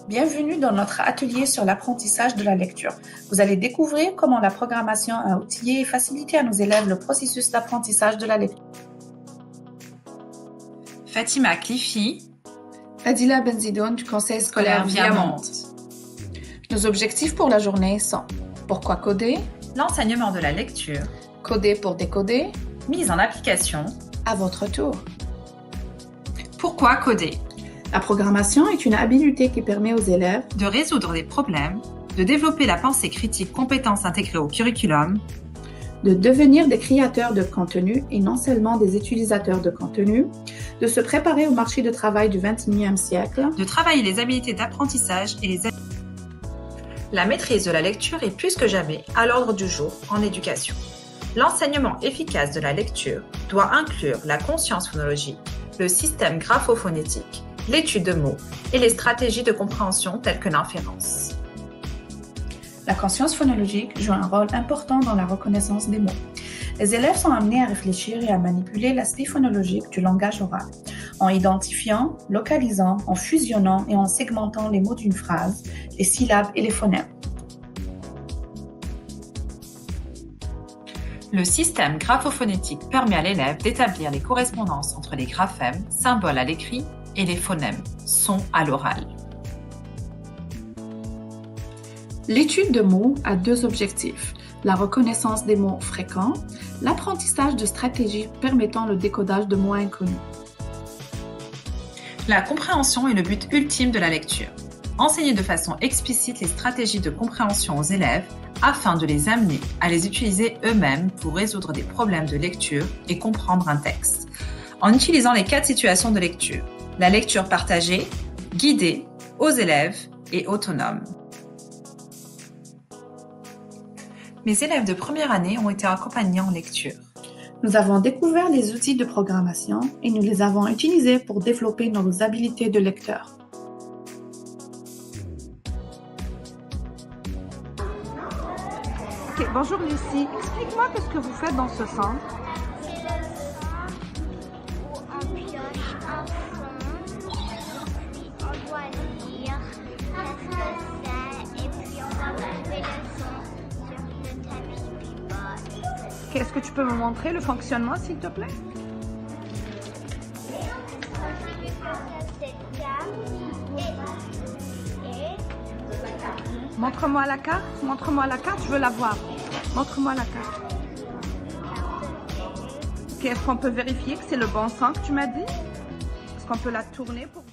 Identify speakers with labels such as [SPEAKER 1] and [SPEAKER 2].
[SPEAKER 1] Bienvenue dans notre atelier sur l'apprentissage de la lecture. Vous allez découvrir comment la programmation a outillé et facilité à nos élèves le processus d'apprentissage de la lecture.
[SPEAKER 2] Fatima Cliffy,
[SPEAKER 1] Adila Benzidoun du Conseil scolaire Viamonde. Nos objectifs pour la journée sont: pourquoi coder?
[SPEAKER 2] L'enseignement de la lecture,
[SPEAKER 1] Coder pour décoder?
[SPEAKER 2] mise en application.
[SPEAKER 1] À votre tour.
[SPEAKER 2] Pourquoi coder?
[SPEAKER 1] La programmation est une habileté qui permet aux élèves
[SPEAKER 2] De résoudre des problèmes, de développer la pensée critique, compétences intégrées au curriculum,
[SPEAKER 1] de devenir des créateurs de contenu et non seulement des utilisateurs de contenu, de se préparer au marché du travail du XXIe siècle,
[SPEAKER 2] de travailler les habiletés d'apprentissage et La maîtrise de la lecture est plus que jamais à l'ordre du jour en éducation. L'enseignement efficace de la lecture doit inclure la conscience phonologique, le système graphophonétique, l'étude de mots et les stratégies de compréhension telles que l'inférence.
[SPEAKER 1] La conscience phonologique joue un rôle important dans la reconnaissance des mots. Les élèves sont amenés à réfléchir et à manipuler l'aspect phonologique du langage oral, en identifiant, localisant, en fusionnant et en segmentant les mots d'une phrase, les syllabes et les phonèmes.
[SPEAKER 2] Le système graphophonétique permet à l'élève d'établir les correspondances entre les graphèmes, symboles à l'écrit, et les phonèmes, sons à l'oral.
[SPEAKER 1] L'étude de mots a deux objectifs: la reconnaissance des mots fréquents, l'apprentissage de stratégies permettant le décodage de mots inconnus.
[SPEAKER 2] La compréhension est le but ultime de la lecture. Enseigner de façon explicite les stratégies de compréhension aux élèves afin de les amener à les utiliser eux-mêmes pour résoudre des problèmes de lecture et comprendre un texte. En utilisant les 4 situations de lecture: la lecture partagée, guidée, aux élèves et autonome. Mes élèves de première année ont été accompagnés en lecture.
[SPEAKER 1] Nous avons découvert les outils de programmation et nous les avons utilisés pour développer nos habiletés de lecteur.
[SPEAKER 3] Ok, bonjour Lucie, explique-moi ce que vous faites dans ce centre.
[SPEAKER 4] On pioche un fond, puis on doit lire qu'est-ce que c'est, et puis on va trouver le son sur le tapis Pivot.
[SPEAKER 3] Est-ce que tu peux me montrer le fonctionnement s'il te plaît? Montre-moi la carte, je veux la voir. Montre-moi la carte. Ok, est-ce qu'on peut vérifier que c'est le bon sens que tu m'as dit? Est-ce qu'on peut la tourner pour...